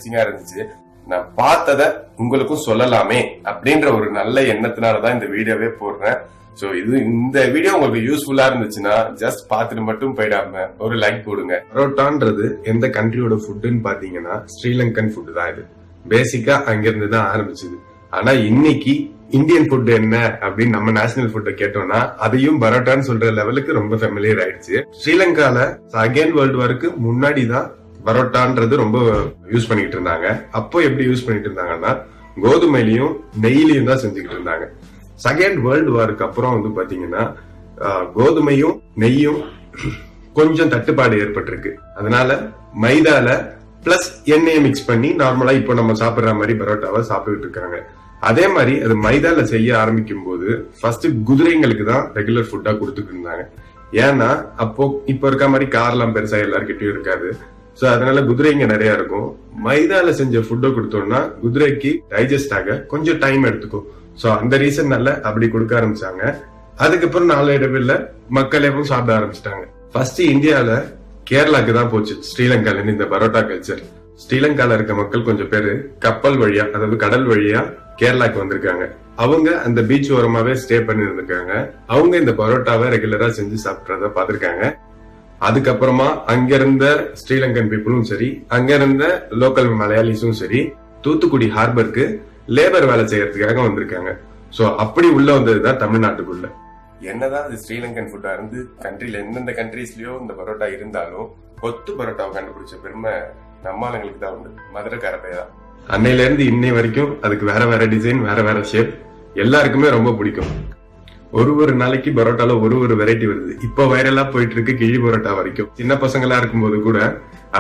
இன்ட்ரெஸ்டிங்கா இருந்துச்சு. நான் பார்த்தத உங்களுக்கும் சொல்லலாமே அப்படின்ற ஒரு நல்ல எண்ணத்தினாலதான் இந்த வீடியோவே போடுறேன். சோ இந்த வீடியோ உங்களுக்கு யூஸ்ஃபுல்லா இருந்துச்சுன்னா ஜஸ்ட் பார்த்துட்டு மட்டும் போயிடாம ஒரு லைக் போடுங்க. பரோட்டான்றது எந்த கண்ட்ரியோட ஃபுட்டுன்னு பாத்தீங்கன்னா ஸ்ரீலங்கன் ஃபுட் தான். இது பேசிக்கா அங்கிருந்து தான் ஆரம்பிச்சது. ஆனா இன்னைக்கு இந்தியன் ஃபுட் என்ன அப்படின்னு நம்ம நேஷனல் ஃபுட்டை கேட்டோம்னா அதையும் பரோட்டான்னு சொல்ற லெவலுக்கு ரொம்ப ஃபெமிலியர் ஆயிடுச்சு. ஸ்ரீலங்கால செகண்ட் வேர்ல்டு வாருக்கு முன்னாடி தான் பரோட்டான்றது ரொம்ப யூஸ் பண்ணிட்டு இருந்தாங்க. அப்போ எப்படி யூஸ் பண்ணிட்டு இருந்தாங்கன்னா கோதுமையிலையும் நெய்லையும் தான் செஞ்சுக்கிட்டு இருந்தாங்க. செகண்ட் வேர்ல்டு வாருக்கு அப்புறம் வந்து பாத்தீங்கன்னா கோதுமையும் நெய்யும் கொஞ்சம் தட்டுப்பாடு ஏற்பட்டிருக்கு. அதனால மைதால பிளஸ் எண்ணெயை மிக்ஸ் பண்ணி நார்மலா இப்போ நம்ம சாப்பிடுற மாதிரி பரோட்டாவை சாப்பிட்டுட்டு இருக்காங்க. அதே மாதிரி அது மைதால செய்ய ஆரம்பிக்கும் போது ஃபர்ஸ்ட் குதிரைங்களுக்கு தான் ரெகுலர் ஃபுட்டா கொடுத்துட்டு இருந்தாங்க. ஏன்னா அப்போ இப்ப இருக்க மாதிரி கார்லாம் பெருசா எல்லார்கிட்டயும் இருக்காது. சோ அதனால குதிரைங்க நிறைய இருக்கும். மைதால செஞ்ச ஃபுட்டை கொடுத்தோம்னா குதிரைக்கு டைஜஸ்ட் ஆக கொஞ்சம் டைம் எடுத்துக்கும். சோ அந்த ரீசன்னால அப்படி கொடுக்க ஆரம்பிச்சாங்க. அதுக்கப்புறம் நாளடைவில் மக்கள் எல்லாம் சாப்பிட ஆரம்பிச்சிட்டாங்க. ஃபர்ஸ்ட் இந்தியால கேரளாக்கு தான் போச்சு ஸ்ரீலங்கால இருந்து இந்த பரோட்டா கல்ச்சர். ஸ்ரீலங்கால இருக்க மக்கள் கொஞ்சம் பேரு கப்பல் வழியா, அதாவது கடல் வழியா கேரளாக்கு வந்திருக்காங்க. அவங்க அந்த பீச் ஓரமாவே ஸ்டே பண்ணி இருந்திருக்காங்க. அவங்க இந்த பரோட்டாவை ரெகுலரா செஞ்சு சாப்பிட்றத பாத்திருக்காங்க. அதுக்கப்புறமா அங்க இருந்த ஸ்ரீலங்கன் பீப்புளும் சரி, அங்க இருந்த லோக்கல் மலையாளிஸும் சரி, தூத்துக்குடி ஹார்பருக்கு லேபர் வேலை செய்யறதுக்காக வந்திருக்காங்க. சோ அப்படி உள்ள வந்ததுதான் தமிழ்நாட்டுக்குள்ள. என்னதான் அது ஸ்ரீலங்கன் ஃபுட்டா இருந்து கண்ட்ரில எந்தெந்த கண்ட்ரீஸ்லயோ இந்த பரோட்டா இருந்தாலும் கொத்து பரோட்டாவை கண்டுபிடிச்ச பெருமை நம்ம ஆளுங்களுக்கு தான் உண்டு. மதுரைக்கார பையன் அன்னையில இருந்து இன்னை வரைக்கும் அதுக்கு வேற வேற டிசைன், வேற வேற ஷேப், எல்லாருக்குமே ரொம்ப பிடிக்கும். ஒரு நாளைக்கு பரோட்டால ஒரு வெரைட்டி வருது. இப்போ வைரலா போயிட்டு இருக்கு கிழி பரோட்டா வரைக்கும். சின்ன பசங்களா இருக்கும்போது கூட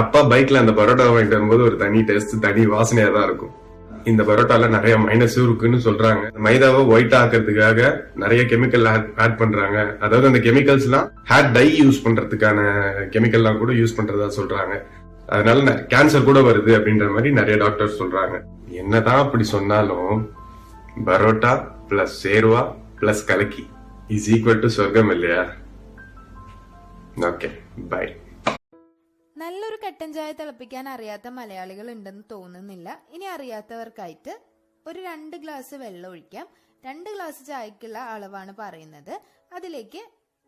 அப்பா பைக்ல அந்த பரோட்டா வாங்கிட்டு வரும்போது ஒரு தனி டேஸ்ட், தனி வாசனையா தான் இருக்கும். இந்த பரோட்டால நிறைய மைனஸும் இருக்குன்னு சொல்றாங்க. மைதாவை ஒயிட் ஆக்குறதுக்காக நிறைய கெமிக்கல் ஆட் பண்றாங்க. அதாவது அந்த கெமிக்கல்ஸ் எல்லாம் ஹேர் டை யூஸ் பண்றதுக்கான கெமிக்கல் எல்லாம் கூட யூஸ் பண்றதா சொல்றாங்க. அதனால கேன்சர் கூட வருது அப்படின்ற மாதிரி நிறைய டாக்டர் சொல்றாங்க. என்னதான் அப்படி சொன்னாலும் பரோட்டா பிளஸ் சேர்வா பிளஸ் கலக்கி இஸ் ஈக்குவல் டு சொர்க்கம் இல்லையா? Okay, bye. നല്ലൊരു കട്ടൻ ചായ തിളപ്പിക്കാൻ അറിയാത്ത മലയാളികൾ ഉണ്ടെന്ന് തോന്നുന്നില്ല. ഇനി അറിയാത്തവർക്കായിട്ട് ഒരു 2 ഗ്ലാസ് വെള്ളം ഒഴിക്കാം. 2 ഗ്ലാസ് ചായക്കുള്ള അളവാണ് പറയുന്നത്. അതിലേക്ക്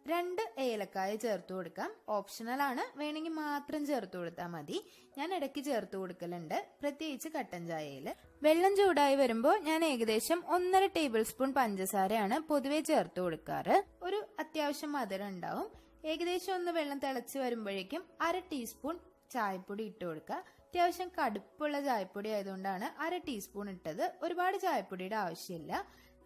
2 ഏലക്കായ ചേർത്ത് കൊടുക്കാം. ഓപ്ഷണൽ ആണ്, വേണമെങ്കിൽ മാത്രം ചേർത്ത് കൊടുത്താൽ മതി. ഞാൻ ഇടയ്ക്ക് ചേർത്ത് കൊടുക്കലുണ്ട്, പ്രത്യേകിച്ച് കട്ടൻ ചായയിൽ. വെള്ളം ചൂടായി വരുമ്പോൾ ഞാൻ ഏകദേശം 1.5 ടേബിൾ സ്പൂൺ പഞ്ചസാരയാണ് പൊതുവെ ചേർത്ത് കൊടുക്കാറ്. ഒരു അത്യാവശ്യം മധുരം ഉണ്ടാവും. ഏകദേശം ഒന്ന് വെള്ളം തിളച്ച് വരുമ്പോഴേക്കും 1/2 ടീസ്പൂൺ ചായപ്പൊടി ഇട്ട് കൊടുക്കുക. അത്യാവശ്യം കടുപ്പുള്ള ചായപ്പൊടി ആയതുകൊണ്ടാണ് 1/2 ടീസ്പൂൺ ഇട്ടത്. ഒരുപാട് ചായപ്പൊടിയുടെ ആവശ്യമില്ല.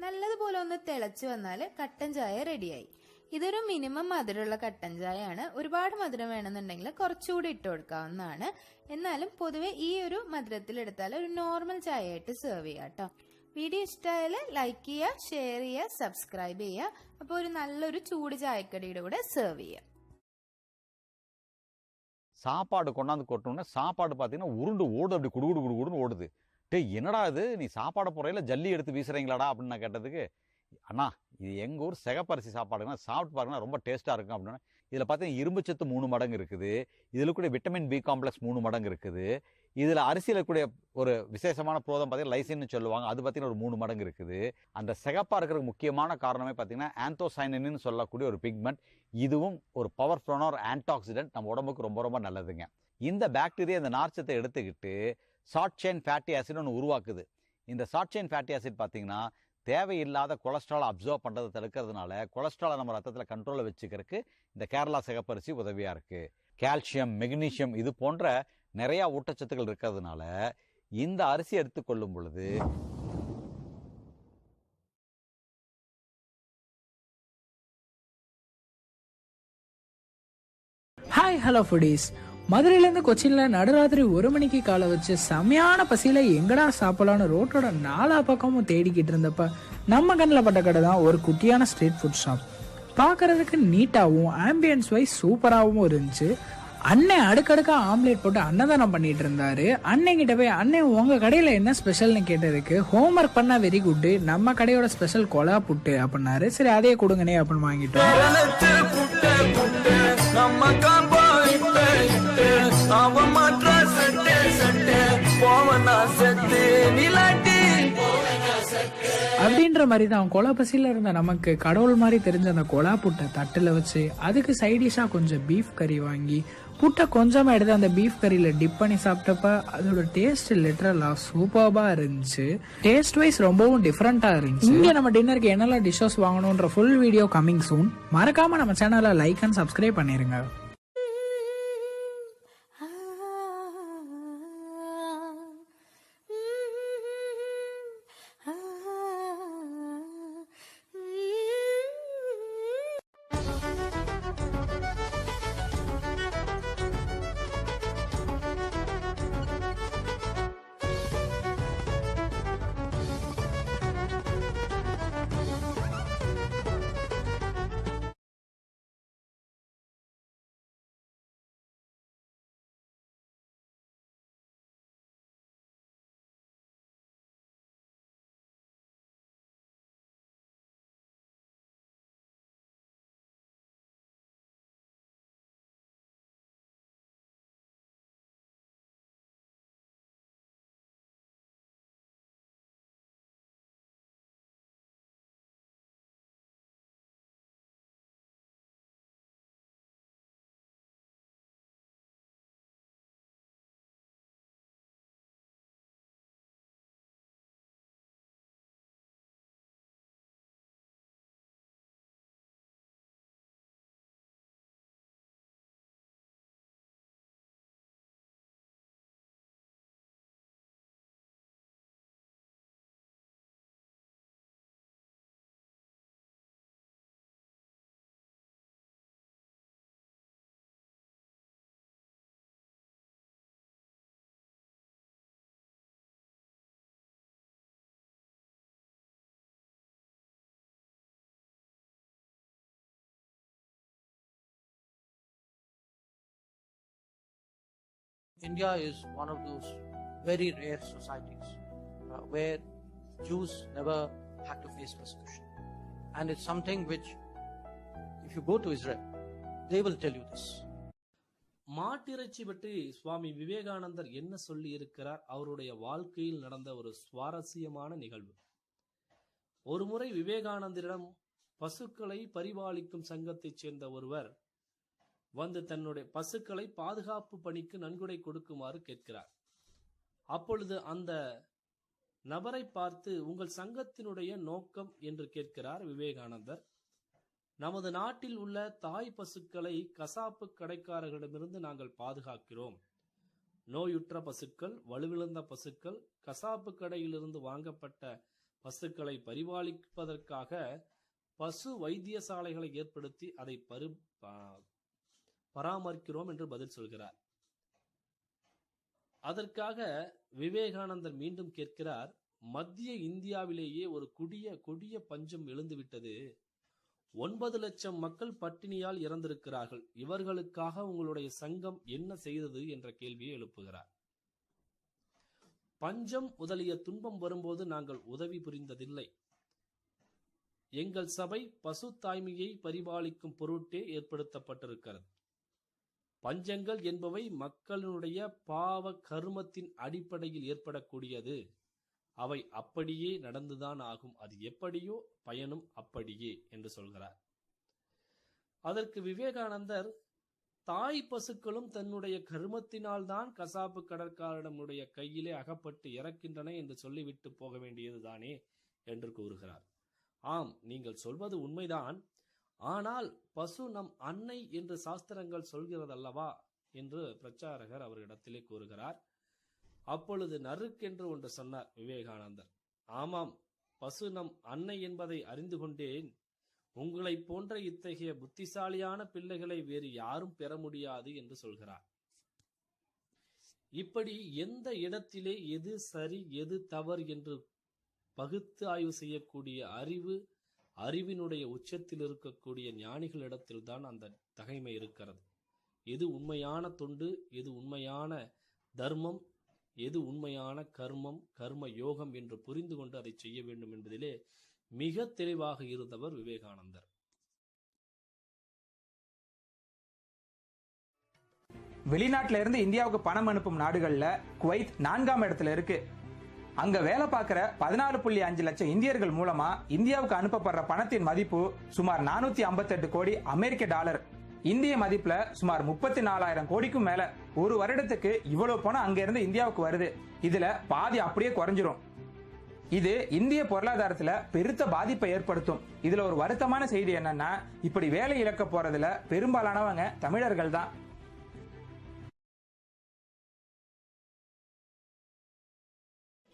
നല്ലതുപോലെ ഒന്ന് തിളച്ച് വന്നാൽ കട്ടൻ ചായ റെഡിയായി. ഇതൊരു മിനിമം മധുരമുള്ള കട്ടൻ ചായയാണ്. ഒരുപാട് മധുരം വേണമെന്നുണ്ടെങ്കിൽ കുറച്ചുകൂടി ഇട്ട് കൊടുക്കാവുന്നതാണ്. എന്നാലും പൊതുവെ ഈ ഒരു മധുരത്തിൽ എടുത്താൽ ഒരു നോർമൽ ചായ ആയിട്ട് സെർവ് ചെയ്യാം കേട്ടോ. വീഡിയോ ഇഷ്ടമായാൽ ലൈക്ക് ചെയ്യുക, ഷെയർ ചെയ്യുക, സബ്സ്ക്രൈബ് ചെയ്യുക. അപ്പോൾ ഒരു നല്ലൊരു ചൂട് ചായക്കടിയുടെ കൂടെ സെർവ് ചെയ്യുക. சாப்பாடு கொண்டாந்து கொட்டணும்னா சாப்பாடு பார்த்தீங்கன்னா உருண்டு ஓடு, அப்படி குடுகுடுன்னு ஓடுது. என்னடா இது, நீ சாப்பாடு போறையில ஜல்லி எடுத்து வீசுறீங்களாடா அப்படின்னு நான் கேட்டதுக்கு, அண்ணா இது எங்கள் ஊர் சிகப்பரிசி சாப்பாடுங்கன்னா சாப்பிட்டு பாருங்கன்னா ரொம்ப டேஸ்ட்டாக இருக்கும் அப்படின்னா. இதில் பார்த்தீங்கன்னா இரும்பு சத்து 3 மடங்கு இருக்குது. இதில் கூட விட்டமின் பி காம்ப்ளெக்ஸ் 3 மடங்கு இருக்குது. இதில் அரிசியில் கூடிய ஒரு விசேஷமான புரோதம் பார்த்தீங்கன்னா லைசின்னு சொல்லுவாங்க, அது பார்த்தீங்கன்னா ஒரு 3 மடங்கு இருக்குது. அந்த சிகப்பாக இருக்கிறதுக்கு முக்கியமான காரணமே பார்த்தீங்கன்னா ஆந்தோசைனின்னு சொல்லக்கூடிய ஒரு பிக்மெண்ட். இதுவும் ஒரு பவர்ஃபுல்லான ஒரு ஆன்டாக்சிடென்ட், நம்ம உடம்புக்கு ரொம்ப ரொம்ப நல்லதுங்க. இந்த பாக்டீரியா இந்த நார்ச்சத்தை எடுத்துக்கிட்டு ஷார்ட் செயின் ஃபேட்டி ஆசிட் ஒன்று உருவாக்குது. இந்த ஷார்ட் செயின் ஃபேட்டி ஆசிட் பார்த்தீங்கன்னா தேவையில்லாத கொலஸ்ட்ரால் அப்சர்வ் பண்ணுறதை தடுக்கிறதுனால கொலஸ்ட்ராலை நம்ம ரத்தத்தில் கண்ட்ரோலில் வச்சுக்கிறதுக்கு இந்த கேரளா சிகப்பரிசி உதவியாக இருக்குது. கால்சியம், மெக்னீஷியம் இது போன்ற நிறையா ஊட்டச்சத்துக்கள் இருக்கிறதுனால இந்த அரிசி எடுத்துக்கொள்ளும் பொழுது ஹாய் ஹலோ ஃபுடீஸ். மதுரையிலேருந்து கொச்சினில் நடுராத்திரி 1 மணிக்கு காலை வச்சு செமையான பசியில் எங்கடா சாப்பிடலான்னு ரோட்டோட 4 பக்கமும் தேடிக்கிட்டு இருந்தப்ப நம்ம கண்ணில் பட்ட கடை தான் ஒரு குட்டியான ஸ்ட்ரீட் ஃபுட் ஷாப். பார்க்கறதுக்கு நீட்டாகவும் ஆம்பியன்ஸ் வைஸ் சூப்பராகவும் இருந்துச்சு. அண்ணன் அடுக்கடுக்கா ஆம்லேட் போட்டு அன்னதானம் பண்ணிட்டு இருந்தாரு. அண்ணன் கிட்ட போய் அண்ணன் உங்க கடையில என்ன ஸ்பெஷல்னு கேட்டதுக்கு ஹோம்ஒர்க் பண்ணா வெரி குட், நம்ம கடையோட ஸ்பெஷல் கொலா புட்டு அப்படின்னாரு. சரி அதையே கொடுங்கனே அப்படின்னு வாங்கிட்டோம். அவ மாற்ற சட்டே சட்டே அப்படின்ற மாதிரி தான் கொலா பசியில இருந்த நமக்கு கடவுள் மாதிரி தெரிஞ்ச அந்த கொலா புட்டை தட்டுல வச்சு அதுக்கு சைடிஷா கொஞ்சம் பீஃப் கறி வாங்கி புட்டை கொஞ்சமா எடுத்து அந்த பீஃப் கறியில டிப் பண்ணி சாப்பிட்டப்ப அதோட டேஸ்ட் லிட்டரலா சூப்பர்பா இருந்துச்சு. டேஸ்ட் வைஸ் ரொம்பவும் டிஃப்ரெண்டா இருந்துச்சு. இங்க நம்ம டின்னருக்கு என்னெல்லாம் டிஷ்ஷஸ் வாங்கணும்ன்ற ஃபுல் வீடியோ கமிங் சூன். மறக்காம நம்ம சேனலை லைக் அண்ட் சப்ஸ்கிரைப் பண்ணிருங்க. India is one of those very rare societies where Jews never had to face persecution. And it's something which, if you go to Israel, they will tell you this. மாட்டிறைச்சி பற்றி சுவாமி விவேகானந்தர் என்ன சொல்லி இருக்கிறார்? அவருடைய வாழ்க்கையில் நடந்த ஒரு சுவாரஸ்யமான நிகழ்வு. ஒருமுறை விவேகானந்தரிடம் பசுக்களை பரிபாலிக்கும் சங்கத்தைச் சேர்ந்த ஒருவர் வந்து தன்னுடைய பசுக்களை பாதுகாப்பு பணிக்கு நன்கொடை கொடுக்குமாறு கேட்கிறார். அப்பொழுது அந்த நபரை பார்த்து, உங்கள் சங்கத்தினுடைய நோக்கம் என்று கேட்கிறார் விவேகானந்தர். நமது நாட்டில் உள்ள தாய் பசுக்களை கசாப்பு கடைக்காரர்களிடமிருந்து நாங்கள் பாதுகாக்கிறோம். நோயுற்ற பசுக்கள், வலுவிழந்த பசுக்கள், கசாப்பு கடையிலிருந்து வாங்கப்பட்ட பசுக்களை பரிபாலிப்பதற்காக பசு வைத்தியசாலைகளை ஏற்படுத்தி அதை பராமரிக்கிறோம் என்று பதில் சொல்கிறார். அதற்காக விவேகானந்தர் மீண்டும் கேட்கிறார், மத்திய இந்தியாவிலேயே ஒரு கொடிய பஞ்சம் எழுந்துவிட்டது. 9 லட்சம் மக்கள் பட்டினியால் இறந்திருக்கிறார்கள். இவர்களுக்காக உங்களுடைய சங்கம் என்ன செய்தது என்ற கேள்வியை எழுப்புகிறார். பஞ்சம் முதலிய துன்பம் வரும்போது நாங்கள் உதவி புரிந்ததில்லை. எங்கள் சபை பசு தாய்மையை பரிபாலிக்கும் பொருட்டே ஏற்படுத்தப்பட்டிருக்கிறது. பஞ்சங்கள் என்பவை மக்களுடைய பாவ கர்மத்தின் அடிப்படையில் ஏற்படக்கூடியது. அவை அப்படியே நடந்துதான் ஆகும். அது எப்படியோ பயனும் அப்படியே என்று சொல்கிறார். அதற்கு விவேகானந்தர், தாய் பசுக்களும் தன்னுடைய கர்மத்தினால்தான் கசாப்பு கடற்காரனுடைய கையிலே அகப்பட்டு இறக்கின்றன என்று சொல்லிவிட்டு போக வேண்டியதுதானே என்று கூறுகிறார். ஆம், நீங்கள் சொல்வது உண்மைதான். ஆனால் பசு நம் அன்னை என்று சாஸ்திரங்கள் சொல்கிறதல்லவா என்று பிரச்சாரகர் அவரிடத்திலே கூறுகிறார். அப்பொழுது நறுக்கென்று ஒன்று சொன்னார் விவேகானந்தர். ஆமாம், பசு நம் அன்னை என்பதை அறிந்து கொண்டேன். உங்களை போன்ற இத்தகைய புத்திசாலியான பிள்ளைகளை வேறு யாரும் பெற முடியாது என்று சொல்கிறார். இப்படி எந்த இடத்திலே எது சரி எது தவறு என்று பகுத்து ஆய்வு செய்யக்கூடிய அறிவினுடைய உச்சத்தில் இருக்கக்கூடிய ஞானிகளிடத்தில்தான் அந்த தகைமை இருக்கிறது. எது உண்மையான தொண்டு, எது உண்மையான தர்மம், எது உண்மையான கர்மம், கர்ம யோகம் என்று புரிந்து கொண்டு அதை செய்ய வேண்டும் என்பதிலே மிக தெளிவாக இருந்தவர் விவேகானந்தர். வெளிநாட்டுல இருந்து இந்தியாவுக்கு பணம் அனுப்பும் நாடுகள்ல குவைத் 4ஆம் இடத்துல இருக்கு. அங்க வேலை பார்க்கிற 14.5 லட்சம் இந்தியர்கள் மூலமா இந்தியாவுக்கு அனுப்பப்படுற பணத்தின் மதிப்பு சுமார் 458 கோடி அமெரிக்க டாலர். இந்திய மதிப்புல சுமார் 34,000 கோடிக்கும் மேல. ஒரு வருடத்துக்கு இவ்வளவு பணம் அங்க இருந்து இந்தியாவுக்கு வருது. இதுல பாதி அப்படியே குறைஞ்சிரும். இது இந்திய பொருளாதாரத்துல பெருத்த பாதிப்பை ஏற்படுத்தும். இதுல ஒரு வருத்தமான செய்தி என்னன்னா, இப்படி வேலை இழக்க போறதுல பெரும்பாலானவங்க தமிழர்கள் தான்.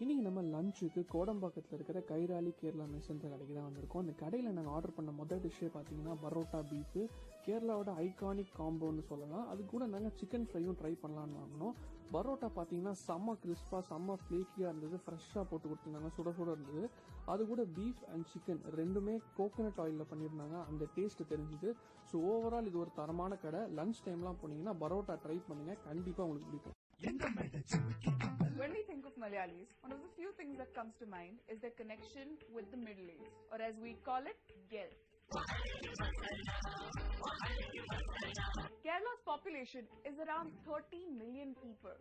இன்றைக்கி நம்ம லஞ்சுக்கு கோடம்பாக்கத்தில் இருக்கிற கைராலி கேரளா மெஸ்ன்ற கடைக்கு தான் வந்திருக்கோம். அந்த கடையில் நாங்கள் ஆர்டர் பண்ண முதல் டிஷ்ஷே பார்த்தீங்கன்னா பரோட்டா பீஃபு, கேரளாவோட ஐகானிக் காம்போன்னு சொல்லலாம். அது கூட நாங்கள் சிக்கன் ஃப்ரையும் ட்ரை பண்ணலான்னு வாங்கினோம். பரோட்டா பார்த்தீங்கன்னா செம்ம கிறிஸ்பாக செம்ம ஃப்ளேக்கியாக இருந்தது, ஃப்ரெஷ்ஷாக போட்டு கொடுத்துருந்தாங்க, சுட சுட இருந்தது. அது கூட பீஃப் அண்ட் சிக்கன் ரெண்டுமே கோகோனட் ஆயிலில் பண்ணியிருந்தாங்க, அந்த டேஸ்ட்டு தெரிஞ்சுது. ஸோ ஓவரால் இது ஒரு தரமான கடை. லஞ்ச் டைம்லாம் போனீங்கன்னா பரோட்டா ட்ரை பண்ணுங்கள், கண்டிப்பாக உங்களுக்கு பிடிக்கும். When we think of Malayalis, one of the few things that comes to mind is their connection with the Middle East, or as we call it, Gulf. Kerala's population is around 30 million people.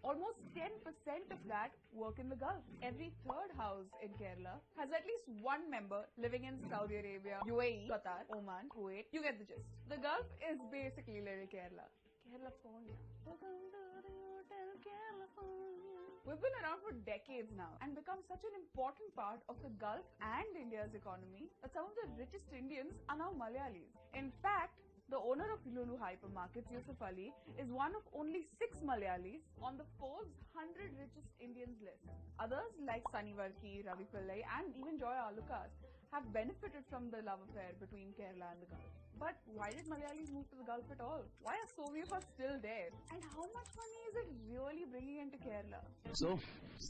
Almost 10% of that work in the Gulf. Every third house in Kerala has at least one member living in Saudi Arabia, UAE, Qatar, Oman, Kuwait. You get the gist. The Gulf is basically little Kerala. California. We've been around for decades now and become such an important part of the Gulf and India's economy that some of the richest Indians are now Malayalis. In fact, the owner of Lulu Hypermarkets, Yusuf Ali, is one of only 6 Malayalis on the Forbes 100 richest Indians list. Others like Sunny Varki, Ravi Pillai and even Joy Alucas have benefited from the love affair between Kerala and the Gulf. But why did Malayalis move to the Gulf at all? Why are so few of us still there? And how much money is it really bringing into Kerala? So,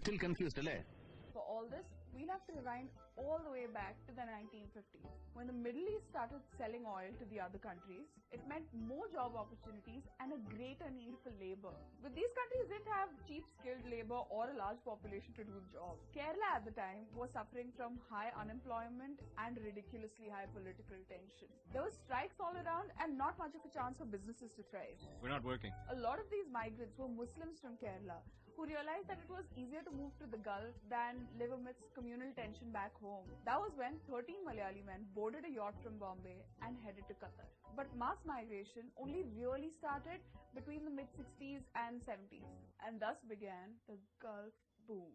still confused, right? For all this, we'll have to rewind all the way back to the 1950s. When the Middle East started selling oil to the other countries, it meant more job opportunities and a greater need for labor. But these countries didn't have cheap skilled labor or a large population to do the job. Kerala at the time was suffering from high unemployment and ridiculously high political tension. There were strikes all around and not much of a chance for businesses to thrive. We're not working. A lot of these migrants were Muslims from Kerala who realized that it was easier to move to the Gulf than live amidst communal tension back home. That was when 13 Malayali men boarded a yacht from Bombay and headed to Qatar. But mass migration only really started between the mid-60s and 70s, and thus began the Gulf boom.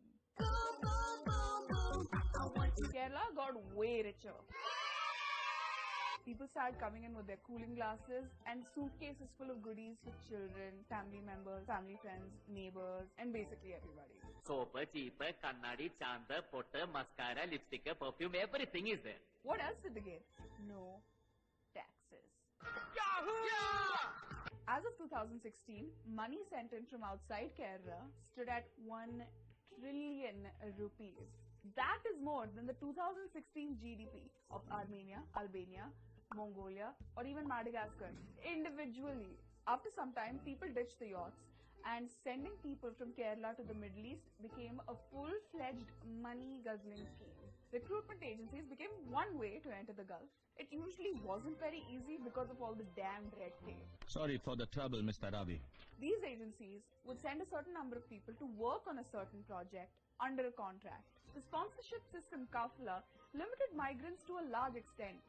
Kerala got way richer. People started coming in with their cooling glasses and suitcases full of goodies for children, family members, family friends, neighbors, and basically everybody. Soap, cheap, kannadi, chanda, potter, mascara, lipstick, perfume, everything is there. What else did they get? No taxes. As of 2016, money sent in from outside Kerala stood at 1 trillion rupees. That is more than the 2016 GDP of Armenia, Albania, Mongolia, or even Madagascar individually. After some time, people ditched the yachts, and sending people from Kerala to the Middle East became a full-fledged money-guzzling scheme. Recruitment agencies became one way to enter the Gulf. It usually wasn't very easy because of all the damned red tape. Sorry for the trouble, Mr. Ravi. These agencies would send a certain number of people to work on a certain project under a contract. The sponsorship system Kafala limited migrants to a large extent.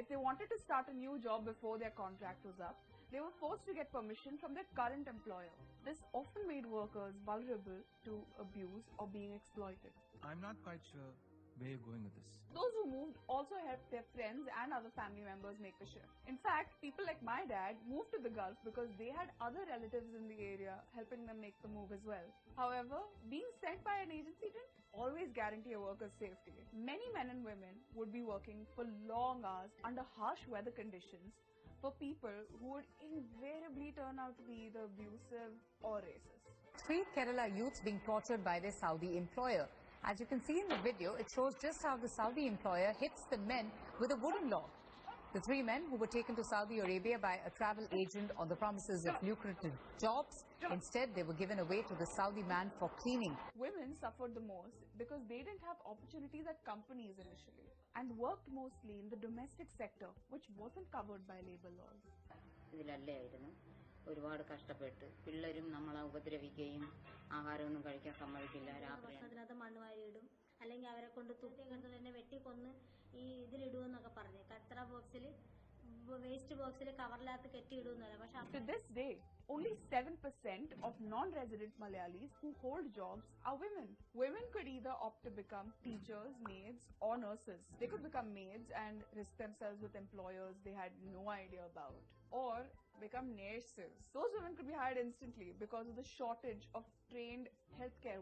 If they wanted to start a new job before their contract was up, they were forced to get permission from their current employer. This often made workers vulnerable to abuse or being exploited. I'm not quite sure where you're going with this. Those who moved also helped their friends and other family members make the shift. In fact, people like my dad moved to the Gulf because they had other relatives in the area helping them make the move as well. However, being sent by an agency didn't always guarantee a worker's safety. Many men and women would be working for long hours under harsh weather conditions for people who would invariably turn out to be either abusive or racist. 3 Kerala youths being tortured by their Saudi employer. As you can see in the video, it shows just how the Saudi employer hits the men with a wooden log. The 3 men who were taken to Saudi Arabia by a travel agent on the promises of lucrative jobs, instead they were given away to the Saudi man for cleaning. Women suffered the most because they didn't have opportunities at companies initially and worked mostly in the domestic sector, which wasn't covered by labor laws. ഒരുപാട് കഷ്ടപ്പെട്ട് പിള്ളേരും നമ്മളെ ഉപദ്രവിക്കുകയും ആഹാരമൊന്നും കഴിക്കാൻ സമ്മതിക്കില്ല. രാത്രി ഭക്ഷണത്തിനകത്ത് മണ്ണ് വാരിയിടും, അല്ലെങ്കിൽ അവരെ കൊണ്ട് തുപ്പിക്കൊണ്ട് തന്നെ വെട്ടിക്കൊന്ന് ഈ ഇതിലിടുമെന്നൊക്കെ പറഞ്ഞു. കച്ചറ ബോക്സിൽ, വേസ്റ്റ് ബോക്സിൽ കവറിനകത്ത് കെട്ടിയിടുമെന്നല്ല. പക്ഷെ To this day, only 7% of non-resident Malayalis who hold jobs are women. Women could either opt to become teachers, maids, or nurses. They could become maids and risk themselves with employers they had no idea about, or become nurses. Those women could be hired instantly because of the shortage of trained healthcare workers.